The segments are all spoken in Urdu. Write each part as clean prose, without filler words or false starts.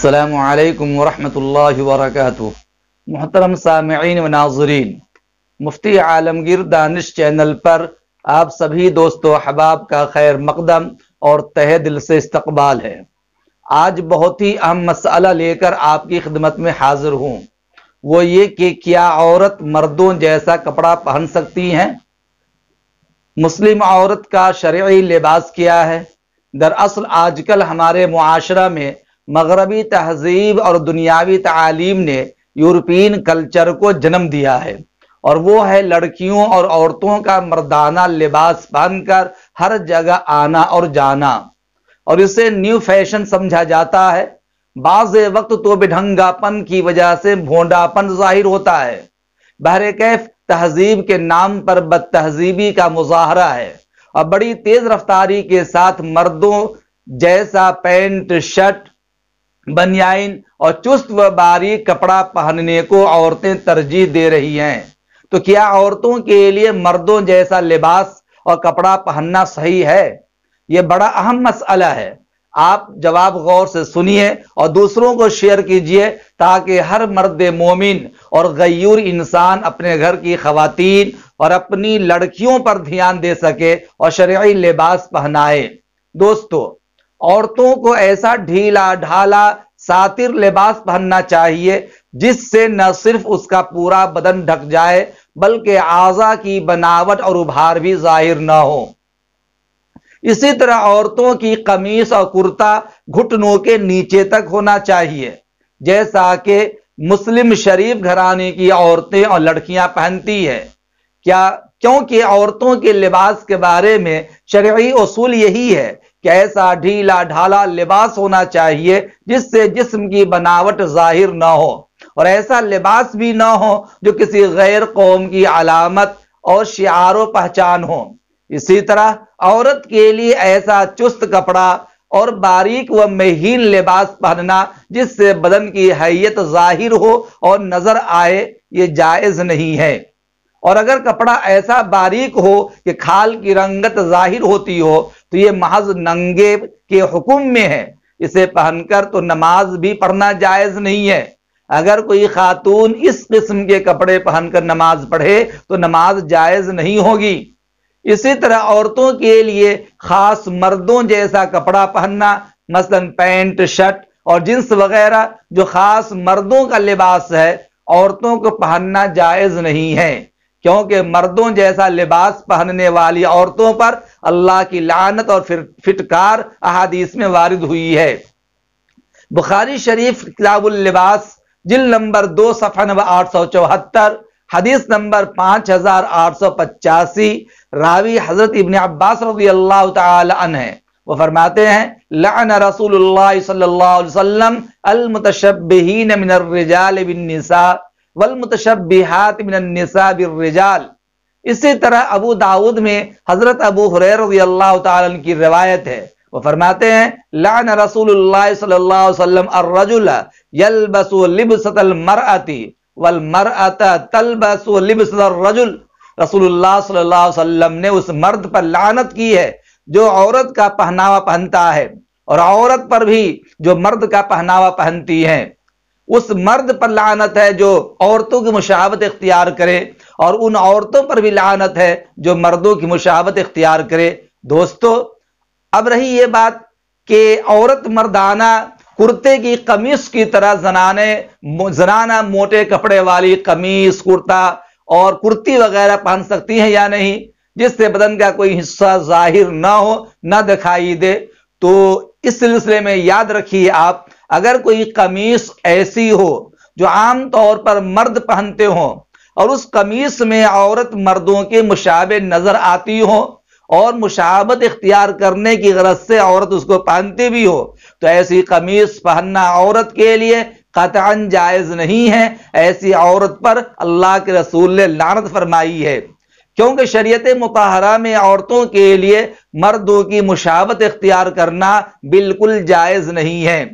السلام علیکم ورحمۃ اللہ وبرکاتہ۔ محترم سامعین و ناظرین، مفتی عالمگیر دانش چینل پر آپ سبھی دوست و احباب کا خیر مقدم اور تہہ دل سے استقبال ہے۔ آج بہت ہی اہم مسئلہ لے کر آپ کی خدمت میں حاضر ہوں، وہ یہ کہ کیا عورت مردوں جیسا کپڑا پہن سکتی ہیں؟ مسلم عورت کا شرعی لباس کیا ہے؟ دراصل آج کل ہمارے معاشرہ میں مغربی تہذیب اور دنیاوی تعالیم نے یورپین کلچر کو جنم دیا ہے، اور وہ ہے لڑکیوں اور عورتوں کا مردانہ لباس پہن کر ہر جگہ آنا اور جانا، اور اسے نیو فیشن سمجھا جاتا ہے۔ بعض وقت تو بڈھنگا پن کی وجہ سے بھونڈا پن ظاہر ہوتا ہے۔ بہرکیف تہذیب کے نام پر بد تہذیبی کا مظاہرہ ہے، اور بڑی تیز رفتاری کے ساتھ مردوں جیسا پینٹ، شرٹ، بنیان اور چست و باریک کپڑا پہننے کو عورتیں ترجیح دے رہی ہیں۔ تو کیا عورتوں کے لیے مردوں جیسا لباس اور کپڑا پہننا صحیح ہے؟ یہ بڑا اہم مسئلہ ہے۔ آپ جواب غور سے سنیے اور دوسروں کو شیئر کیجئے، تاکہ ہر مرد مومن اور غیور انسان اپنے گھر کی خواتین اور اپنی لڑکیوں پر دھیان دے سکے اور شرعی لباس پہنائے۔ دوستو، عورتوں کو ایسا ڈھیلا ڈھالا ساتر لباس پہننا چاہیے جس سے نہ صرف اس کا پورا بدن ڈھک جائے بلکہ اعضاء کی بناوٹ اور ابھار بھی ظاہر نہ ہو۔ اسی طرح عورتوں کی قمیص اور کرتا گھٹنوں کے نیچے تک ہونا چاہیے، جیسا کہ مسلم شریف گھرانے کی عورتیں اور لڑکیاں پہنتی ہیں۔ کیونکہ عورتوں کے لباس کے بارے میں شرعی اصول یہی ہے کہ ایسا ڈھیلا ڈھالا لباس ہونا چاہیے جس سے جسم کی بناوٹ ظاہر نہ ہو، اور ایسا لباس بھی نہ ہو جو کسی غیر قوم کی علامت اور شعار و پہچان ہو۔ اسی طرح عورت کے لیے ایسا چست کپڑا اور باریک و مہین لباس پہننا جس سے بدن کی حیت ظاہر ہو اور نظر آئے، یہ جائز نہیں ہے۔ اور اگر کپڑا ایسا باریک ہو کہ کھال کی رنگت ظاہر ہوتی ہو تو یہ محض ننگے کے حکم میں ہے، اسے پہن کر تو نماز بھی پڑھنا جائز نہیں ہے۔ اگر کوئی خاتون اس قسم کے کپڑے پہن کر نماز پڑھے تو نماز جائز نہیں ہوگی۔ اسی طرح عورتوں کے لیے خاص مردوں جیسا کپڑا پہننا، مثلا پینٹ، شرٹ اور جنس وغیرہ جو خاص مردوں کا لباس ہے، عورتوں کو پہننا جائز نہیں ہے، کیونکہ مردوں جیسا لباس پہننے والی عورتوں پر اللہ کی لعنت اور پھٹکار احادیث میں وارد ہوئی ہے۔ بخاری شریف کتاب اللباس جلد نمبر 2 صفحہ نمبر 874، حدیث نمبر 5885، راوی حضرت ابن عباس رضی اللہ تعالی عنہ ہیں۔ وہ فرماتے ہیں، لعن رسول اللہ صلی اللہ علیہ وسلم المتشبہین من الرجال بالنساء والمتشبہات من النساء بالرجال۔ اسی طرح ابو داؤد میں حضرت ابو ہریرہ رضی اللہ تعالی عنہ کی روایت ہے، وہ فرماتے ہیں، لعن رسول اللہ صلی اللہ علیہ وسلم الرجل یلبس لبسۃ المرأۃ والمرأۃ تلبس لبسۃ الرجل۔ رسول اللہ صلی اللہ علیہ وسلم نے اس مرد پر لعنت کی ہے جو عورت کا پہناوا پہنتا ہے، اور عورت پر بھی جو مرد کا پہناوا پہنتی ہے۔ اس مرد پر لعنت ہے جو عورتوں کی مشابہت اختیار کرے، اور ان عورتوں پر بھی لعنت ہے جو مردوں کی مشابہت اختیار کرے۔ دوستو، اب رہی یہ بات کہ عورت مردانہ کرتے کی قمیص کی طرح زنانہ موٹے کپڑے والی قمیص، کرتا اور کرتی وغیرہ پہن سکتی ہیں یا نہیں، جس سے بدن کا کوئی حصہ ظاہر نہ ہو، نہ دکھائی دے۔ تو اس سلسلے میں یاد رکھیے، آپ اگر کوئی قمیص ایسی ہو جو عام طور پر مرد پہنتے ہوں اور اس قمیص میں عورت مردوں کے مشابہ نظر آتی ہو اور مشابہت اختیار کرنے کی غرض سے عورت اس کو پہنتی بھی ہو، تو ایسی قمیص پہننا عورت کے لیے قطعاً جائز نہیں ہے۔ ایسی عورت پر اللہ کے رسول نے لعنت فرمائی ہے، کیونکہ شریعت مطہرہ میں عورتوں کے لیے مردوں کی مشابہت اختیار کرنا بالکل جائز نہیں ہے۔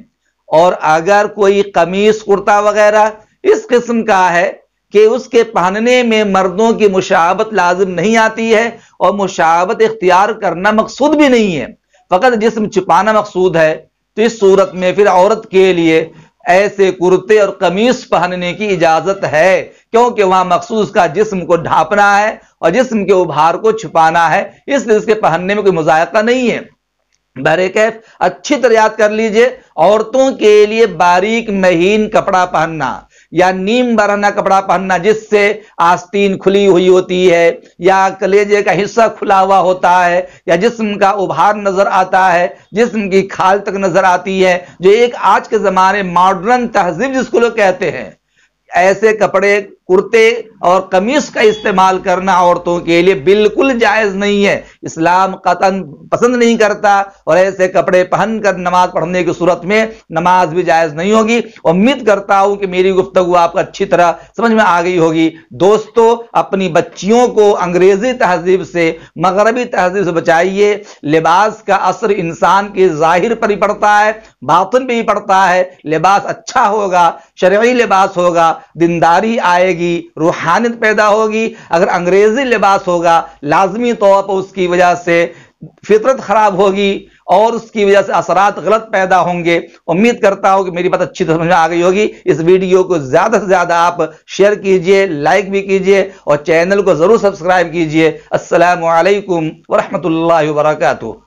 اور اگر کوئی قمیص، کرتا وغیرہ اس قسم کا ہے کہ اس کے پہننے میں مردوں کی مشابہت لازم نہیں آتی ہے اور مشابہت اختیار کرنا مقصود بھی نہیں ہے، فقط جسم چھپانا مقصود ہے، تو اس صورت میں پھر عورت کے لیے ایسے کرتے اور قمیص پہننے کی اجازت ہے، کیونکہ وہاں مخصوص کا جسم کو ڈھانپنا ہے اور جسم کے ابھار کو چھپانا ہے، اس لیے اس کے پہننے میں کوئی مذائقہ نہیں ہے۔ بہرکیف اچھی طرح یاد کر لیجئے، عورتوں کے لیے باریک مہین کپڑا پہننا یا نیم برہنہ کپڑا پہننا جس سے آستین کھلی ہوئی ہوتی ہے یا کلیجے کا حصہ کھلا ہوا ہوتا ہے یا جسم کا ابھار نظر آتا ہے، جسم کی کھال تک نظر آتی ہے، جو ایک آج کے زمانے ماڈرن تہذیب جس کو لوگ کہتے ہیں، ایسے کپڑے کرتے اور قمیص کا استعمال کرنا عورتوں کے لیے بالکل جائز نہیں ہے، اسلام قطعاً پسند نہیں کرتا، اور ایسے کپڑے پہن کر نماز پڑھنے کی صورت میں نماز بھی جائز نہیں ہوگی۔ امید کرتا ہوں کہ میری گفتگو آپ کو اچھی طرح سمجھ میں آ گئی ہوگی۔ دوستو، اپنی بچیوں کو انگریزی تہذیب سے، مغربی تہذیب سے بچائیے۔ لباس کا اثر انسان کے ظاہر پر ہی پڑتا ہے، باطن پہ ہی پڑتا ہے۔ لباس اچھا ہوگا، شرعی لباس ہوگا، دینداری آئے گی، روحانیت پیدا ہوگی۔ اگر انگریزی لباس ہوگا، لازمی طور پر اس کی وجہ سے فطرت خراب ہوگی اور اس کی وجہ سے اثرات غلط پیدا ہوں گے۔ امید کرتا ہوں کہ میری بات اچھی طرح سمجھ میں آ گئی ہوگی۔ اس ویڈیو کو زیادہ سے زیادہ آپ شیئر کیجئے، لائک بھی کیجئے اور چینل کو ضرور سبسکرائب کیجئے۔ السلام علیکم ورحمۃ اللہ وبرکاتہ۔